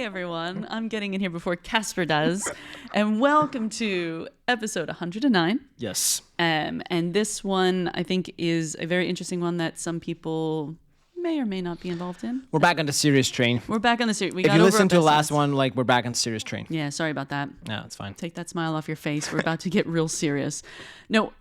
Hey everyone, I'm getting in here before Casper does, and welcome to episode 109. Yes. And this one, I think, is a very interesting one that some people may or may not be involved in. We're back on the serious train. We're back on the series. If you listen to the last one, like, we're back on the serious train. Yeah, sorry about that. No, it's fine. Take that smile off your face. We're about to get real serious. No,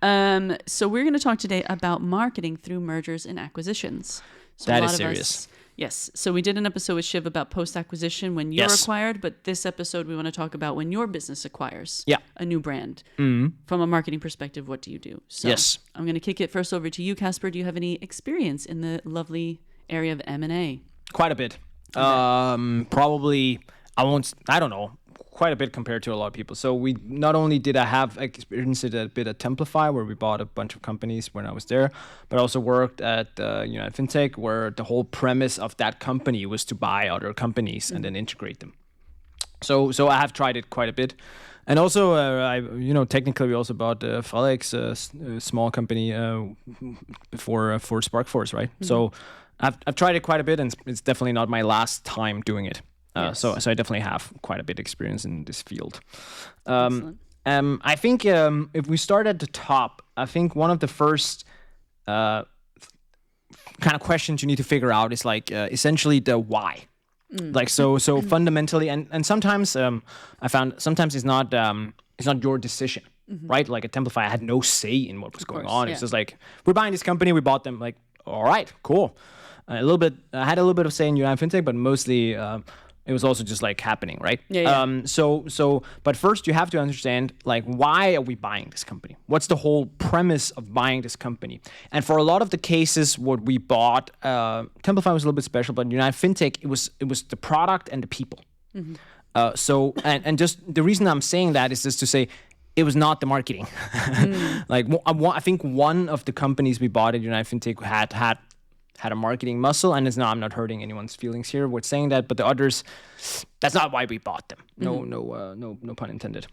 so we're going to talk today about marketing through mergers and acquisitions. So that is serious. Yes. So we did an episode with Shiv about post-acquisition when you're acquired, but this episode we want to talk about when your business acquires a new brand. Mm-hmm. From a marketing perspective, what do you do? So I'm going to kick it first over to you, Casper. Do you have any experience in the lovely area of M&A? Quite a bit. Okay. Probably, I don't know, quite a bit compared to a lot of people. So we not only did I have experience a bit at Templify, where we bought a bunch of companies when I was there, but I also worked at United FinTech, where the whole premise of that company was to buy other companies and then integrate them. So I have tried it quite a bit. And also, technically we also bought Felix, a small company for Sparkforce, right? Mm-hmm. So I've tried it quite a bit, and it's definitely not my last time doing it. So I definitely have quite a bit of experience in this field. I think if we start at the top, I think one of the first kind of questions you need to figure out is essentially the why. So fundamentally, and sometimes I found sometimes it's not your decision, right? Like at Templify, I had no say in what was going on. Yeah. It's just like, we're buying this company, we bought them. Like, all right, cool. I had a little bit of say in United FinTech, but mostly it was also just like happening, right? Yeah. But first you have to understand, like, why are we buying this company? What's the whole premise of buying this company? And for a lot of the cases, what we bought, Templify was a little bit special, but United FinTech, it was the product and the people. Mm-hmm. And just the reason I'm saying that is just to say, it was not the marketing. I think one of the companies we bought at United FinTech had a marketing muscle, and I'm not hurting anyone's feelings here with saying that, but the others, that's not why we bought them. No pun intended.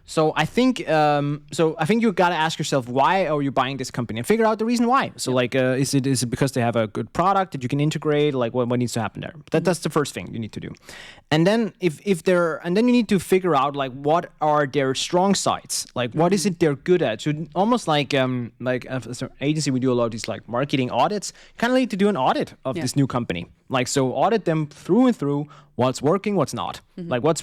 So I think you got to ask yourself, why are you buying this company, and figure out the reason why. So is it because they have a good product that you can integrate? Like, what needs to happen there? That's the first thing you need to do. And then then you need to figure out, like, what are their strong sides? Like, what is it they're good at? So almost like as an agency, we do a lot of these like marketing audits. Kind of need to do an audit of this new company. Like, so audit them through and through. What's working, what's not. Mm-hmm. Like, what's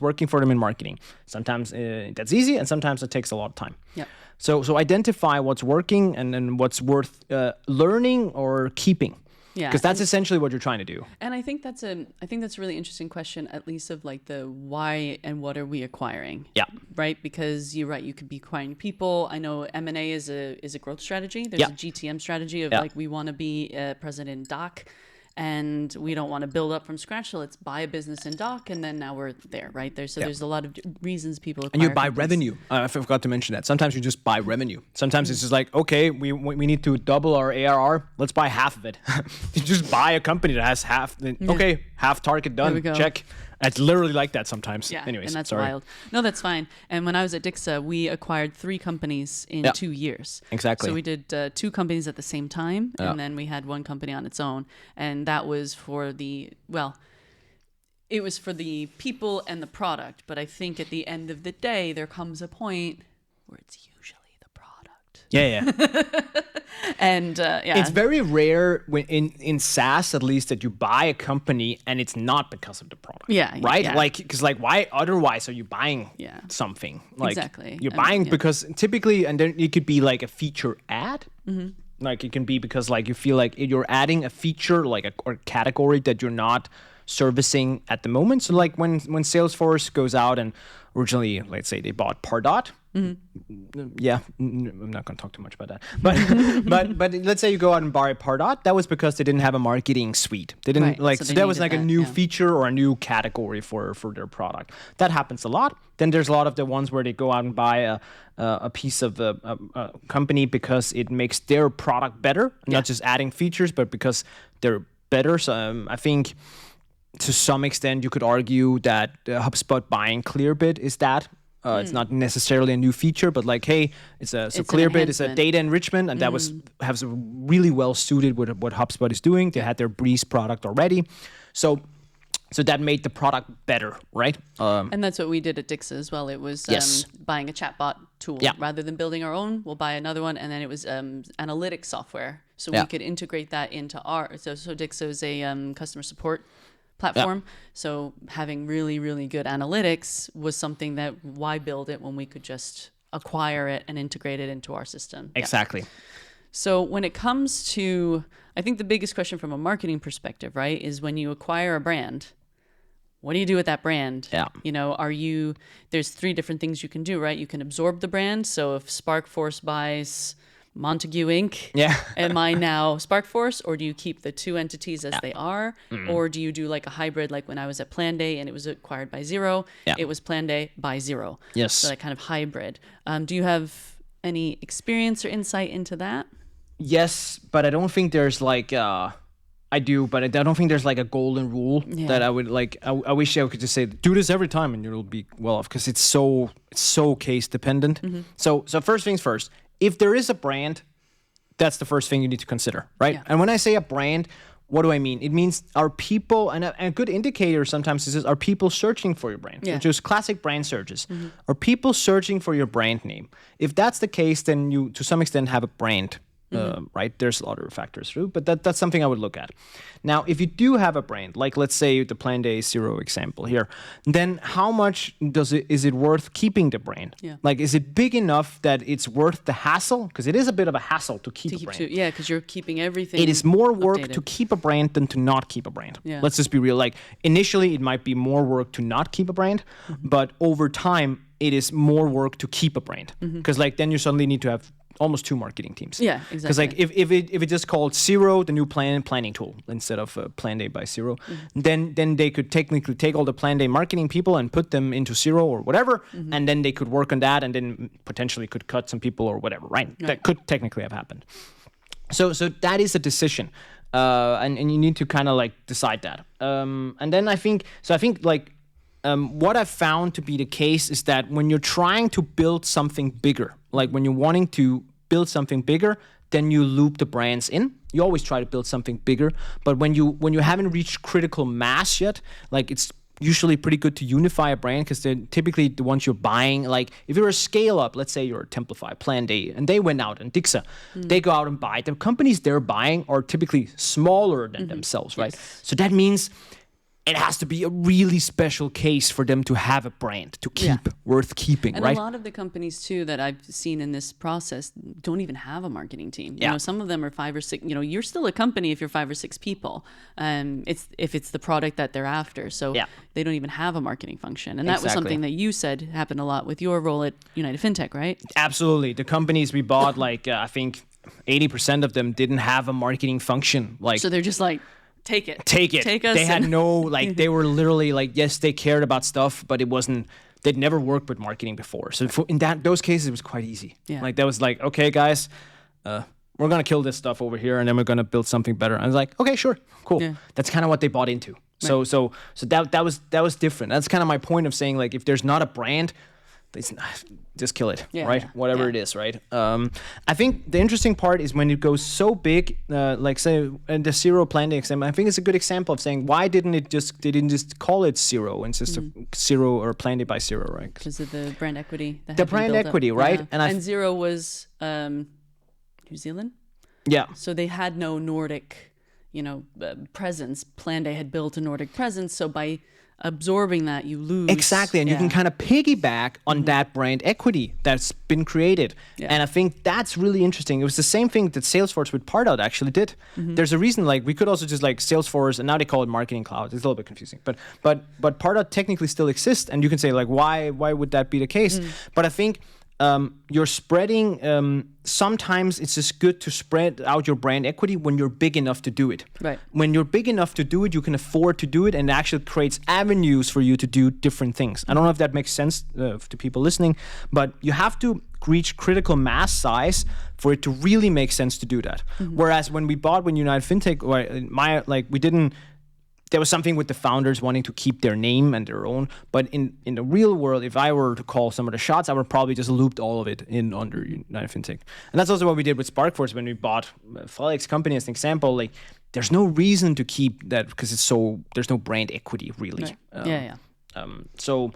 working for them in marketing. Sometimes that's easy, and sometimes it takes a lot of time. Yep. So identify what's working and then what's worth learning or keeping. Yeah, because that's essentially what you're trying to do. And I think that's a really interesting question, at least of like the why and what are we acquiring. Yeah. Right, because you're right. You could be acquiring people. I know M&A is a growth strategy. There's a GTM strategy of like, we want to be present in DACH. And we don't want to build up from scratch, so let's buy a business in DACH, and then now we're there, right? There's a lot of reasons people acquire. And you buy revenue. I forgot to mention that. Sometimes you just buy revenue. Sometimes it's just like, okay, we need to double our ARR. Let's buy half of it. You just buy a company that has half. Okay, half target done. Check. It's literally like that sometimes. Yeah, anyways, and that's wild. No, that's fine. And when I was at Dixa, we acquired 3 companies in 2 years. Exactly. So we did 2 companies at the same time, and then we had 1 company on its own. And that was for it was for the people and the product. But I think at the end of the day, there comes a point where it's usually the product. Yeah. And it's very rare when in SaaS, at least, that you buy a company and it's not because of the product. Yeah. Right? Yeah. Like, because like, why otherwise are you buying something? Like, exactly. You're buying because typically, and then it could be like a feature ad. Mm-hmm. Like, it can be because like you feel like you're adding a feature, like a category that you're not servicing at the moment. So like when Salesforce goes out and originally, let's say they bought Pardot. Mm-hmm. Yeah, I'm not going to talk too much about that. But let's say you go out and buy Pardot. That was because they didn't have a marketing suite. They didn't so that was like a new feature or a new category for their product. That happens a lot. Then there's a lot of the ones where they go out and buy a piece of a company because it makes their product better, not just adding features, but because they're better. So I think to some extent you could argue that HubSpot buying Clearbit is that. It's not necessarily a new feature, but like, hey, it's Clearbit is a data enrichment, and that was really well suited with what HubSpot is doing. They had their Breeze product already, so So that made the product better, right? And that's what we did at Dixa as well. It was buying a chatbot tool. Rather than building our own, we'll buy another one. And then it was analytics software. So we could integrate that into our... So Dixa is a customer support platform. So having really, really good analytics was something that why build it when we could just acquire it and integrate it into our system. Exactly. So when it comes to... I think the biggest question from a marketing perspective, right, is when you acquire a brand... What do you do with that brand? You know, there's 3 different things you can do, right? You can absorb the brand. So if Sparkforce buys Montague Inc., am I now Sparkforce, or do you keep the 2 entities as they are? Or do you do like a hybrid, like when I was at Planday and it was acquired by Xero, it was Planday by Xero. So that kind of hybrid. Do you have any experience or insight into that? Yes, but I don't think there's like... I do, but I don't think there's like a golden rule that I would like. I wish I could just say, do this every time and you'll be well off, because it's so case dependent. So first things first, if there is a brand, that's the first thing you need to consider, right? And when I say a brand, what do I mean? It means are people, and a good indicator sometimes is, are people searching for your brand? So just classic brand searches. Are people searching for your brand name? If that's the case, then you to some extent have a brand. Right? There's other factors through, but that's something I would look at. Now, if you do have a brand, like let's say the Planday Xero example here, then how much is it worth keeping the brand? Like, is it big enough that it's worth the hassle? Because it is a bit of a hassle to keep a brand. Because you're keeping everything. It is more work to keep a brand than to not keep a brand. Let's just be real. Like, initially, it might be more work to not keep a brand, but over time, it is more work to keep a brand. Because like then you suddenly need to have almost 2 marketing teams. Exactly. Because like if it just called Xero, the new planning tool, instead of Planday by Xero, then they could technically take all the Planday marketing people and put them into Xero or whatever, and then they could work on that, and then potentially could cut some people or whatever, right? That could technically have happened. So that is a decision, and you need to kind of like decide that. And then I think like. What I've found to be the case is that when you're trying to build something bigger, like when you're wanting to build something bigger, then you loop the brands in. You always try to build something bigger, but when you haven't reached critical mass yet, like it's usually pretty good to unify a brand, because they're typically the ones you're buying. Like if you're a scale up, let's say you're Templify, Planday, and they went out and Dixa, they go out and buy. The companies they're buying are typically smaller than themselves, right? So that means it has to be a really special case for them to have a brand to keep, worth keeping, and right? And a lot of the companies, too, that I've seen in this process don't even have a marketing team. You know, some of them are 5 or 6. You know, you're still a company if you're 5 or 6 people. If it's the product that they're after. So they don't even have a marketing function. And that was something that you said happened a lot with your role at United FinTech, right? Absolutely. The companies we bought, like, I think 80% of them didn't have a marketing function. Like, so they're just like... Take it. Take us. They had no, like, they were literally like, yes, they cared about stuff, but it wasn't, they'd never worked with marketing before. So in those cases, it was quite easy. Like, that was like, okay, guys, we're going to kill this stuff over here, and then we're going to build something better. And I was like, okay, sure, cool. That's kind of what they bought into. Right. So that was different. That's kind of my point of saying, like, if there's not a brand, just kill it, right? Whatever it is, right? I think the interesting part is when it goes so big, like say in the Xero Planday example. I think it's a good example of saying why they didn't just call it Xero and just Xero or Planday by Xero, right? Because of the brand equity. The brand equity, right? Yeah. And Xero was New Zealand. Yeah. So they had no Nordic, presence. Planday had built a Nordic presence, so by absorbing that, you lose. Exactly, and you can kind of piggyback on that brand equity that's been created. And I think that's really interesting. It was the same thing that Salesforce with Pardot actually did. There's a reason, like, we could also just like Salesforce, and now they call it Marketing Cloud. It's a little bit confusing, but Pardot technically still exists, and you can say, like, why would that be the case? But I think you're spreading, sometimes it's just good to spread out your brand equity when you're big enough to do it. Right. When you're big enough to do it, you can afford to do it, and it actually creates avenues for you to do different things. I don't know if that makes sense to people listening, but you have to reach critical mass size for it to really make sense to do that. Whereas when United FinTech, there was something with the founders wanting to keep their name and their own. But in the real world, if I were to call some of the shots, I would probably just looped all of it in under United FinTech. And that's also what we did with SparkForce when we bought Felix company as an example. Like, there's no reason to keep that because there's no brand equity really. Right. So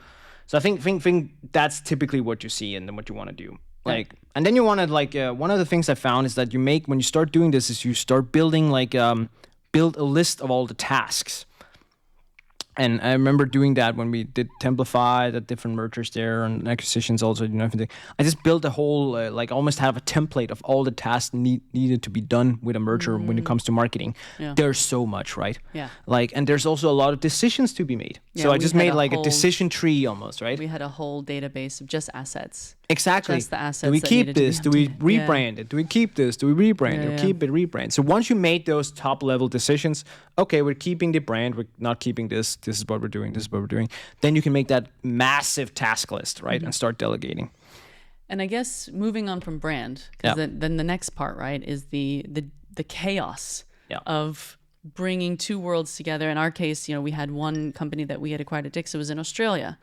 I think that's typically what you see and then what you want to do. Like, and then you want to like one of the things I found is that when you start doing this is you start building like build a list of all the tasks. And I remember doing that when we did Templify, the different mergers there and acquisitions also. I just built a whole, like almost have a template of all the tasks needed to be done with a merger when it comes to marketing. Yeah. There's so much, right? Yeah. Like, and there's also a lot of decisions to be made. Yeah, so I just made like a decision tree almost, right? We had a whole database of just assets. Exactly. Just the assets. Do we keep this? Do we rebrand it? Do we keep this? Do we rebrand it? Or keep it, rebrand? So once you made those top level decisions, okay, we're keeping the brand, we're not keeping this. This is what we're doing. This is what we're doing. Then you can make that massive task list, right, and start delegating. And I guess moving on from brand, because then the next part, right, is the chaos of bringing two worlds together. In our case, we had one company that we had acquired at Dix. It was in Australia.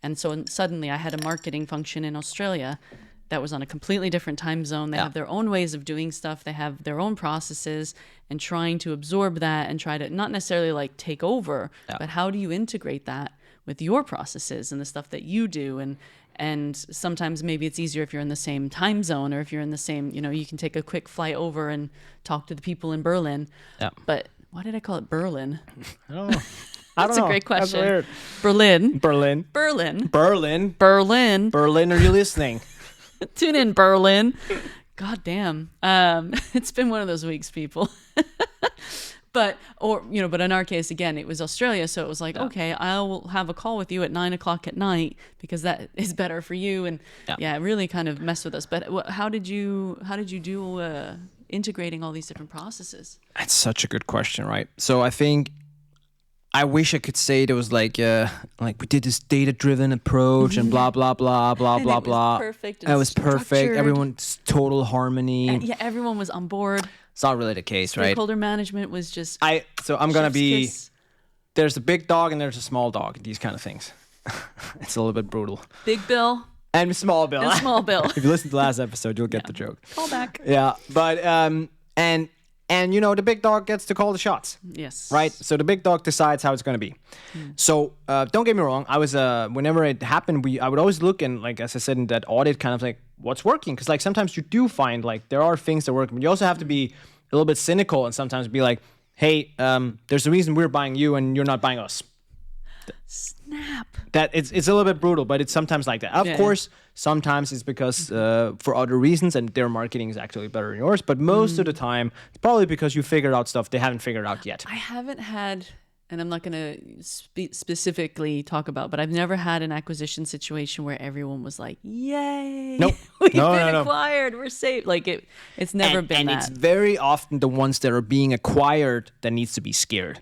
And so suddenly I had a marketing function in Australia that was on a completely different time zone. They have their own ways of doing stuff. They have their own processes, and trying to absorb that and try to not necessarily like take over, but how do you integrate that with your processes and the stuff that you do? And sometimes maybe it's easier if you're in the same time zone, or if you're in the same, you can take a quick flight over and talk to the people in Berlin. Yeah. But why did I call it Berlin? I don't know. That's a great question. That's weird. Berlin. Are you listening? Tune in, Berlin. God damn. It's been one of those weeks, people. But in our case, again, it was Australia. So it was like, okay, I'll have a call with you at 9:00 at night because that is better for you. And it really kind of messed with us. But how did you do integrating all these different processes? That's such a good question, right? So I think I wish I could say there was like we did this data-driven approach and blah blah blah blah blah blah. Perfect. It was perfect. Everyone's total harmony. And everyone was on board. It's not really the case, right? Stakeholder management was just. So I'm gonna be. There's a big dog and there's a small dog. These kind of things. It's a little bit brutal. Big Bill. And small Bill. And small Bill. If you listen to the last episode, you'll get the joke. Call back. Yeah, but and the big dog gets to call the shots. Yes. Right? So the big dog decides how it's going to be. So don't get me wrong. I was whenever it happened, I would always look and, like, as I said in that audit, kind of like what's working, because like sometimes you do find like there are things that work, but you also have to be a little bit cynical and sometimes be like, hey, there's a reason we're buying you and you're not buying us. Snap. That it's a little bit brutal, but it's sometimes like that. Of course, sometimes it's because for other reasons, and their marketing is actually better than yours. But most of the time, it's probably because you figured out stuff they haven't figured out yet. I haven't had, and I'm not going to specifically talk about, but I've never had an acquisition situation where everyone was like, "Yay! Nope. We've been acquired. We're safe." Like it's never been that. And it's very often the ones that are being acquired that needs to be scared.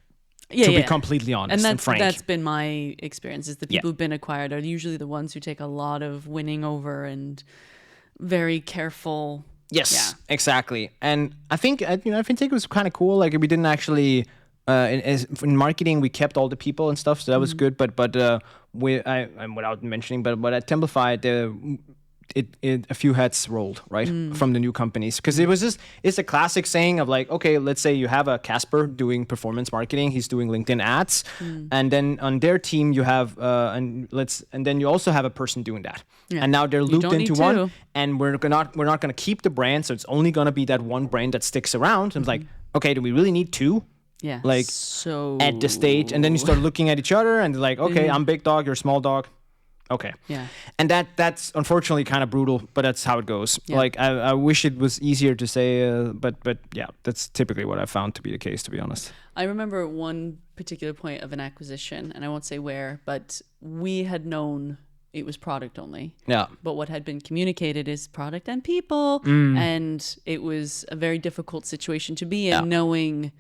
To be completely honest and frank. That's been my experience, is the people who've been acquired are usually the ones who take a lot of winning over and very careful. Yes, exactly. And I think it was kind of cool. Like, we didn't actually in marketing we kept all the people and stuff, so that was good. But without mentioning, but at Templify a few heads rolled, right, from the new companies, because it's a classic saying of like, okay, let's say you have a Casper doing performance marketing, he's doing LinkedIn ads, and then on their team you have and then you also have a person doing that, and now they're looped into one, and we're not gonna keep the brand, so it's only gonna be that one brand that sticks around. And it's like, okay, do we really need two? Yeah, like so at the stage, and then you start looking at each other and like, okay, I'm big dog, you're small dog. Okay. Yeah. And that's unfortunately kind of brutal, but that's how it goes. Yeah. Like, I wish it was easier to say, but yeah, that's typically what I found to be the case, to be honest. I remember one particular point of an acquisition, and I won't say where, but we had known it was product only. Yeah. But what had been communicated is product and people, and it was a very difficult situation to be in, knowing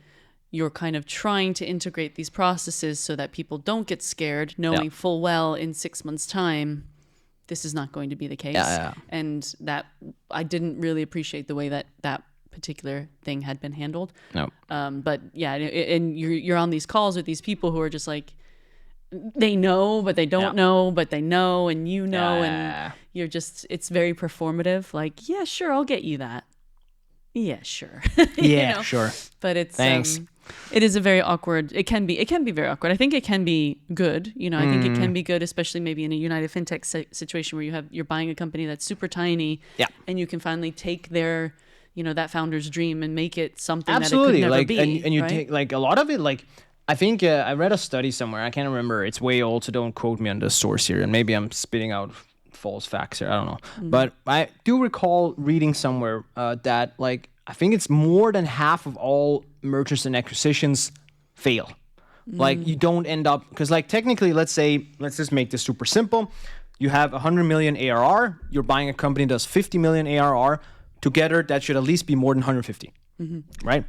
you're kind of trying to integrate these processes so that people don't get scared, knowing full well in 6 months' time, this is not going to be the case. Yeah. And that I didn't really appreciate the way that particular thing had been handled. No. But yeah, and you're on these calls with these people who are just like, they know, but they don't know, but they know, and you know, and you're just, it's very performative. Like, yeah, sure, I'll get you that. Yeah, sure. Yeah, sure. But it's, thanks. It is a very awkward, it can be very awkward. I think it can be good. You know, I think it can be good, especially maybe in a United FinTech situation where you're buying a company that's super tiny and you can finally take their, you know, that founder's dream and make it something that it could never be. And you take like a lot of it, like, I think I read a study somewhere. I can't remember. It's way old, so don't quote me on the source here. And maybe I'm spitting out false facts here. I don't know. But I do recall reading somewhere that, like, I think it's more than half of all mergers and acquisitions fail. Like, you don't end up, because, like, technically, let's just make this super simple. You have 100 million ARR. You're buying a company that does 50 million ARR. Together, that should at least be more than 150. Right?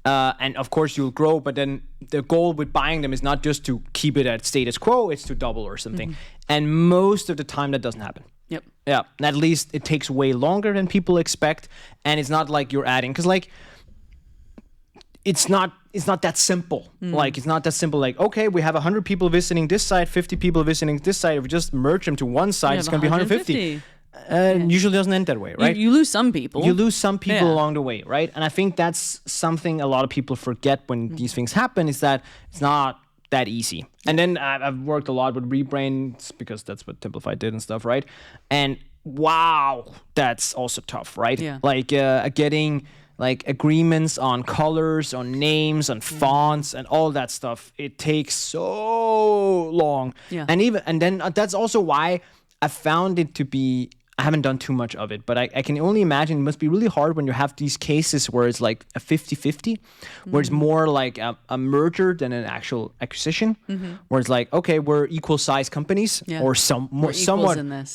And of course you'll grow, but then the goal with buying them is not just to keep it at status quo, it's to double or something. And most of the time that doesn't happen. Yep. Yeah. At least it takes way longer than people expect. And it's not like you're adding, because like it's not that simple. Like, it's not that simple. Like, okay, we have 100 people visiting this site, 50 people visiting this site. If we just merge them to one site, it's going to be 150. Usually doesn't end that way, right? You lose some people. You lose some people along the way, right? And I think that's something a lot of people forget when these things happen, is that it's not that easy. And then I've worked a lot with rebrands because that's what Templafy did and stuff, right? And wow, that's also tough, right? Yeah. Like getting like agreements on colors, on names, on fonts, and all that stuff. It takes so long. Yeah. And then that's also why I found it to be, I haven't done too much of it, but I can only imagine it must be really hard when you have these cases where it's like a 50-50, where it's more like a merger than an actual acquisition, where it's like, okay, we're equal size companies or somewhat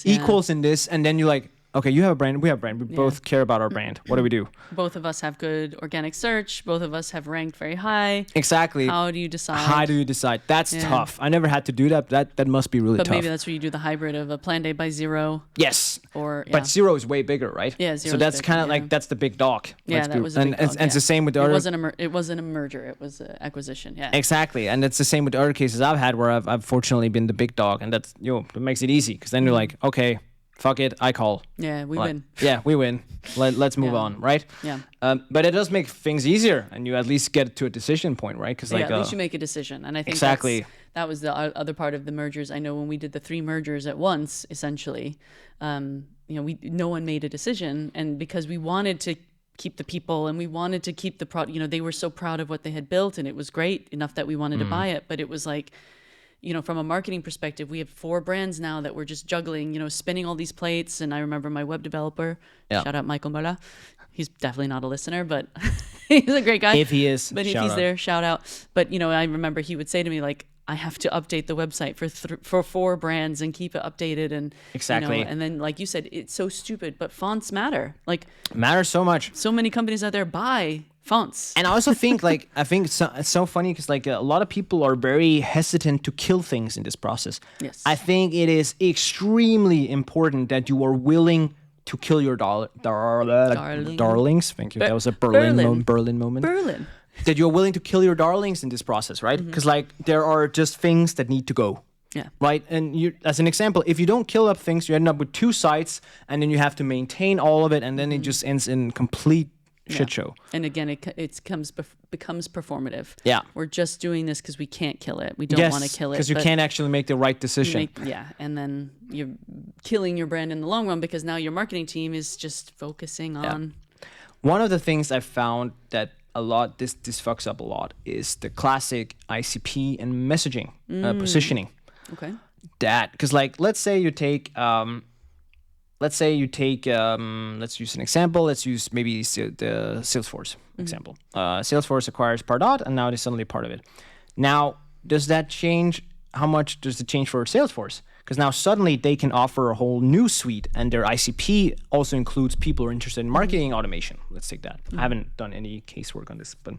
equals in this. And then you're like, okay, you have a brand, we have a brand. We both care about our brand. What do we do? Both of us have good organic search. Both of us have ranked very high. Exactly. How do you decide? That's tough. I never had to do that. That must be really tough. But maybe that's where you do the hybrid of a planned day by zero. Yes. But zero is way bigger, right? Yeah, zero. So that's kind of like, that's the big dog. Yeah, that was a big dog. And it's the same with the other. It wasn't a merger. It was an acquisition. Yeah. Exactly. And it's the same with the other cases I've had where I've fortunately been the big dog, and that's, that makes it easy, because then you're like, okay, fuck it, I call. Yeah, we win. Yeah, we win. Let's move on, right? Yeah. But it does make things easier, and you at least get to a decision point, right? Because at least you make a decision, and I think that was the other part of the mergers. I know when we did the 3 mergers at once, essentially, no one made a decision, and because we wanted to keep the people and we wanted to keep the product, they were so proud of what they had built, and it was great enough that we wanted to buy it, but it was like, from a marketing perspective, we have 4 brands now that we're just juggling, spinning all these plates. And I remember my web developer, shout out Michael Möller. He's definitely not a listener, but he's a great guy. If he is, but if he's there, shout out. But, I remember he would say to me, like, I have to update the website for 4 brands and keep it updated. And exactly. And then, like you said, it's so stupid, but fonts matter. Like, matters so much. So many companies out there buy fonts. And I also think it's so funny because like a lot of people are very hesitant to kill things in this process. Yes. I think it is extremely important that you are willing to kill your darlings. Thank you. That was a Berlin moment. Berlin. That you're willing to kill your darlings in this process, right? Because like there are just things that need to go. Yeah. Right. And you, as an example, if you don't kill up things, you end up with 2 sites, and then you have to maintain all of it, and then it just ends in complete shit show. And again, it becomes performative. Yeah. We're just doing this because we can't kill it. We don't want to kill it. Because you can't actually make the right decision. And then you're killing your brand in the long run because now your marketing team is just focusing on. One of the things I found that this fucks up a lot is the classic ICP and messaging positioning. Okay. Because like, let's say you take, let's use an example. Let's use maybe the Salesforce example. Salesforce acquires Pardot, and now they're suddenly part of it. Now, does that change? How much does it change for Salesforce? Because now suddenly they can offer a whole new suite, and their ICP also includes people who are interested in marketing automation. Let's take that. I haven't done any casework on this, but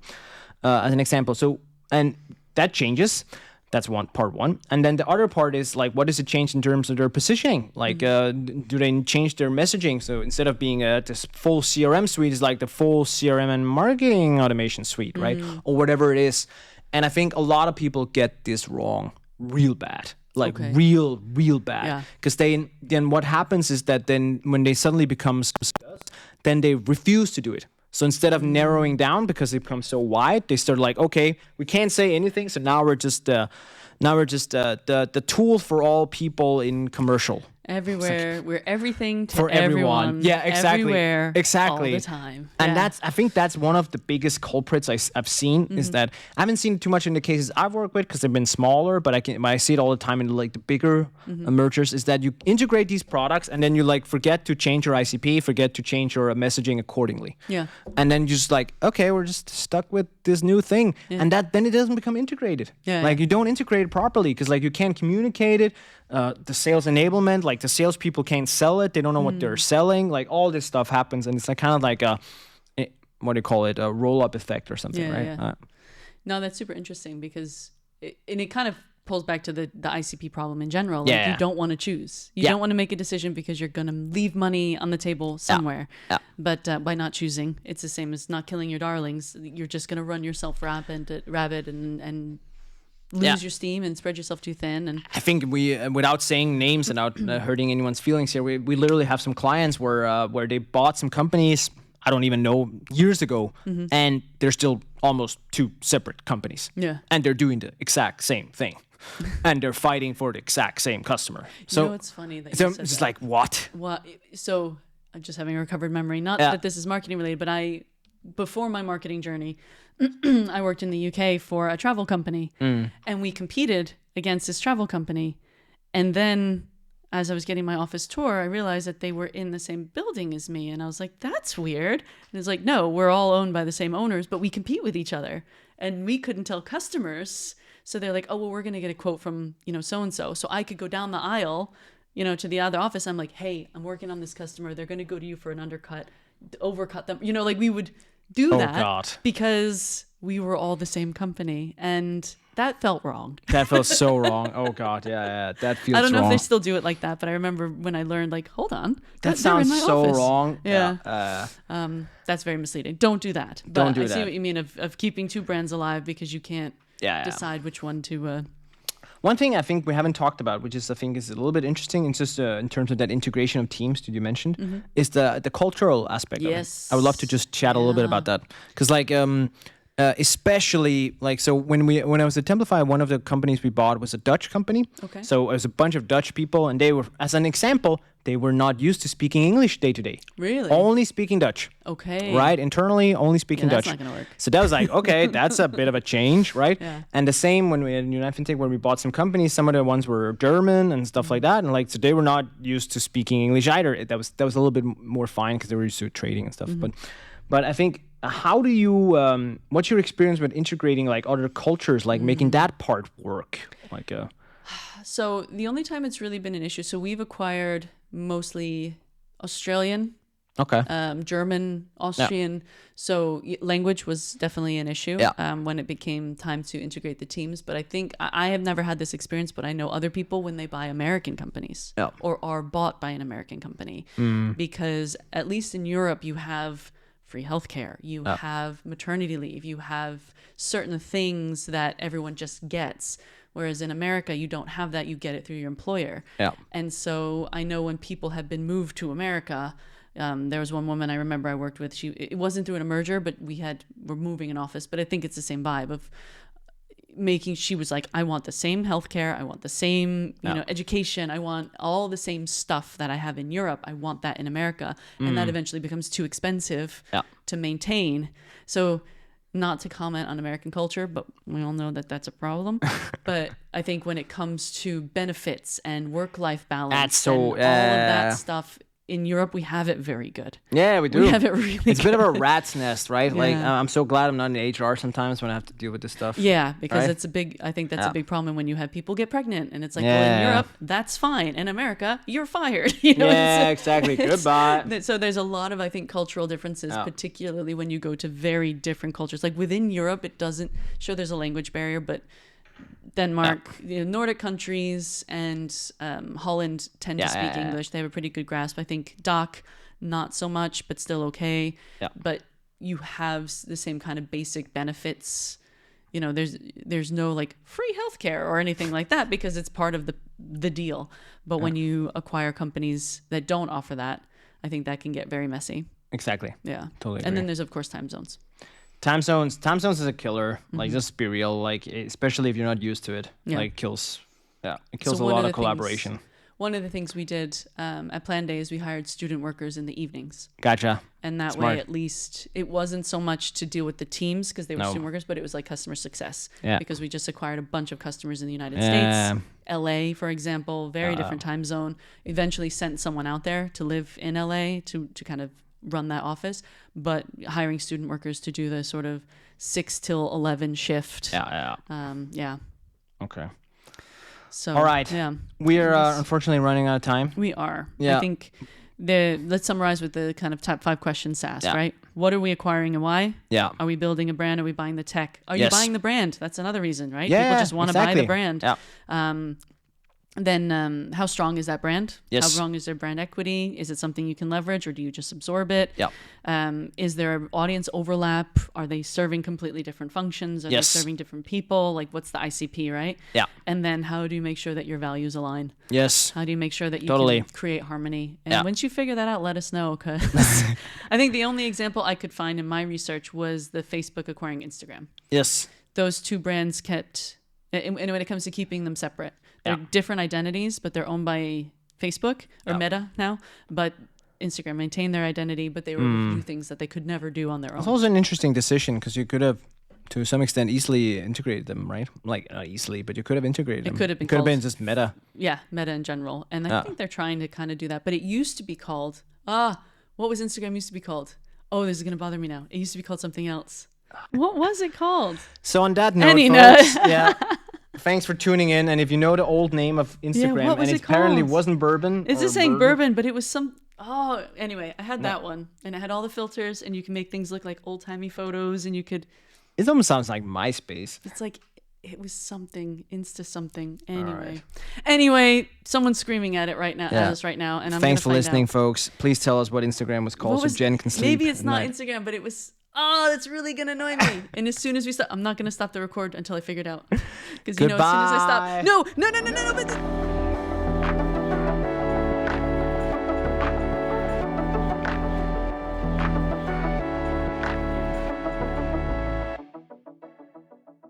as an example. So, and that changes. That's part one. And then the other part is like, what does it change in terms of their positioning? Like, do they change their messaging? So instead of being this full CRM suite, it's like the full CRM and marketing automation suite, right? Or whatever it is. And I think a lot of people get this wrong real bad. Like real bad. Because then what happens is that then when they suddenly become success, then they refuse to do it. So instead of narrowing down because it becomes so wide, they start like, okay, we can't say anything. So now we're just the tool for all people in commercial. Everywhere, we're everything to everyone. Yeah, exactly. Everywhere, exactly. all the time. And I think that's one of the biggest culprits I've seen is that I haven't seen too much in the cases I've worked with because they've been smaller, but I see it all the time in like the bigger mergers is that you integrate these products and then you like forget to change your ICP, forget to change your messaging accordingly. Yeah. And then you just like, okay, we're just stuck with this new thing. Yeah. And then it doesn't become integrated. Yeah. Like you don't integrate it properly because like you can't communicate it. The sales enablement, like the salespeople can't sell it. They don't know what they're selling. Like all this stuff happens, and it's like kind of like what do you call it? A roll-up effect or something, right? Yeah. No, that's super interesting because it kind of pulls back to the ICP problem in general. Like you don't want to choose. You don't want to make a decision because you're going to leave money on the table somewhere. Yeah. But by not choosing, it's the same as not killing your darlings. You're just going to run yourself rabid and lose your steam and spread yourself too thin. And I think we, without saying names and without hurting anyone's feelings here, we literally have some clients where they bought some companies, I don't even know, years ago, and they're still almost two separate companies. Yeah. And they're doing the exact same thing. And they're fighting for the exact same customer. So it's funny that so you said it's just that. like, what? So I'm just having a recovered memory. Not that this is marketing related, but before my marketing journey, I worked in the UK for a travel company and we competed against this travel company. And then as I was getting my office tour, I realized that they were in the same building as me. And I was like, that's weird. And it's like, no, we're all owned by the same owners, but we compete with each other. And we couldn't tell customers. So they're like, oh, well, we're going to get a quote from, so-and-so. So I could go down the aisle, to the other office. I'm like, hey, I'm working on this customer. They're going to go to you for an undercut, overcut them. Like we would do that because we were all the same company. And that felt wrong. That felt so wrong. Oh God, yeah, that feels wrong. I don't know if they still do it like that, but I remember when I learned, like, hold on, that sounds so wrong. Yeah, that's very misleading. Don't do that. But don't do that. I see what you mean of keeping two brands alive because you can't decide which one to. One thing I think we haven't talked about, which is I think is a little bit interesting, it's just in terms of that integration of teams that you mentioned, is the cultural aspect of it. I would love to just chat a little bit about that because like. Especially like so when I was at Templify, one of the companies we bought was a Dutch company. Okay. So it was a bunch of Dutch people, and they were, as an example, they were not used to speaking English day to day. Really? Only speaking Dutch. Okay. Right? Internally, only speaking Dutch. That's not gonna work. So that was like, okay, that's a bit of a change, right? Yeah. And the same when we had United FinTech, when we bought some companies, some of the ones were German and stuff like that, and like so they were not used to speaking English either. That was a little bit more fine because they were used to trading and stuff. But I think. How do you? What's your experience with integrating like other cultures, like making that part work? Like, so the only time it's really been an issue. So we've acquired mostly Australian, German, Austrian. Yeah. So language was definitely an issue when it became time to integrate the teams. But I think I have never had this experience, but I know other people when they buy American companies or are bought by an American company, because at least in Europe you have free healthcare, you have maternity leave, you have certain things that everyone just gets. Whereas in America, you don't have that. You get it through your employer. Yeah. And so I know when people have been moved to America, there was one woman I remember I worked with. It wasn't through a merger, but we're moving an office. But I think it's the same vibe of she was like, I want the same healthcare, I want the same education, I want all the same stuff that I have in Europe, I want that in America. And that eventually becomes too expensive to maintain. So not to comment on American culture, but we all know that that's a problem. But I think when it comes to benefits and work-life balance and all of that stuff, in Europe, we have it very good. Yeah, we do. We have it really good. It's a bit of a rat's nest, right? Yeah. Like, I'm so glad I'm not in HR sometimes when I have to deal with this stuff. Yeah, because it's I think that's a big problem when you have people get pregnant. And it's like, well, in Europe, that's fine. In America, you're fired. Exactly. Goodbye. So there's a lot of, I think, cultural differences, particularly when you go to very different cultures. Like within Europe, it doesn't show there's a language barrier, but Denmark, the Nordic countries, and Holland tend to speak English. They have a pretty good grasp. I think DACH, not so much, but still okay. Yeah. But you have the same kind of basic benefits. You know, there's no like free healthcare or anything like that because it's part of the deal. But when you acquire companies that don't offer that, I think that can get very messy. Exactly. Yeah. Totally agree. And then there's of course time zones. Time zones is a killer. Like, just be real. Like, especially if you're not used to it, like it kills a lot of collaboration. One of the things we did at Plan Day is we hired student workers in the evenings. Gotcha. And that way, at least, it wasn't so much to deal with the teams because they were student workers, but it was like customer success. Yeah. Because we just acquired a bunch of customers in the United States. LA, for example, very different time zone. Eventually sent someone out there to live in LA to kind of run that office, but hiring student workers to do the sort of 6 till 11 shift. Yeah. Okay. So, all right. Yeah. We are unfortunately running out of time. We are. Yeah. I think let's summarize with the kind of top 5 questions asked, right? What are we acquiring and why? Yeah. Are we building a brand? Are we buying the tech? Are you buying the brand? That's another reason, right? Yeah, people just want to buy the brand. Yeah. Then how strong is that brand? Yes. How strong is their brand equity? Is it something you can leverage or do you just absorb it? Yeah. Is there audience overlap? Are they serving completely different functions? Are they serving different people? Like what's the ICP, right? Yeah. And then how do you make sure that your values align? Yes. How do you make sure that you can create harmony? And once you figure that out, let us know. Because I think the only example I could find in my research was the Facebook acquiring Instagram. Yes. Those two brands kept, and when it comes to keeping them separate, they're different identities, but they're owned by Facebook or Meta now. But Instagram maintained their identity, but they were able to do things that they could never do on their own. It's also an interesting decision because you could have, to some extent, easily integrated them, right? Like, not easily, but you could have integrated them. It could have been Could have been just Meta. Yeah, Meta in general. And I think they're trying to kind of do that. But it used to be called, what was Instagram used to be called? Oh, this is going to bother me now. It used to be called something else. What was it called? So on that note, folks, thanks for tuning in. And if you know the old name of Instagram, and it apparently wasn't Bourbon. It's just saying Bourbon, but it was some... Oh, anyway, I had that one. And it had all the filters, and you can make things look like old-timey photos, and you could... It almost sounds like MySpace. It's like... It was something, Insta something. Anyway, someone's screaming at us right now, and I'm Thanks for listening, folks. Please tell us what Instagram was called so Jen can sleep. Maybe it's not Instagram, but it was... Oh, that's really going to annoy me. And as soon as we stop, I'm not going to stop the record until I figure it out. Because, you know, as soon as I stop... No, but...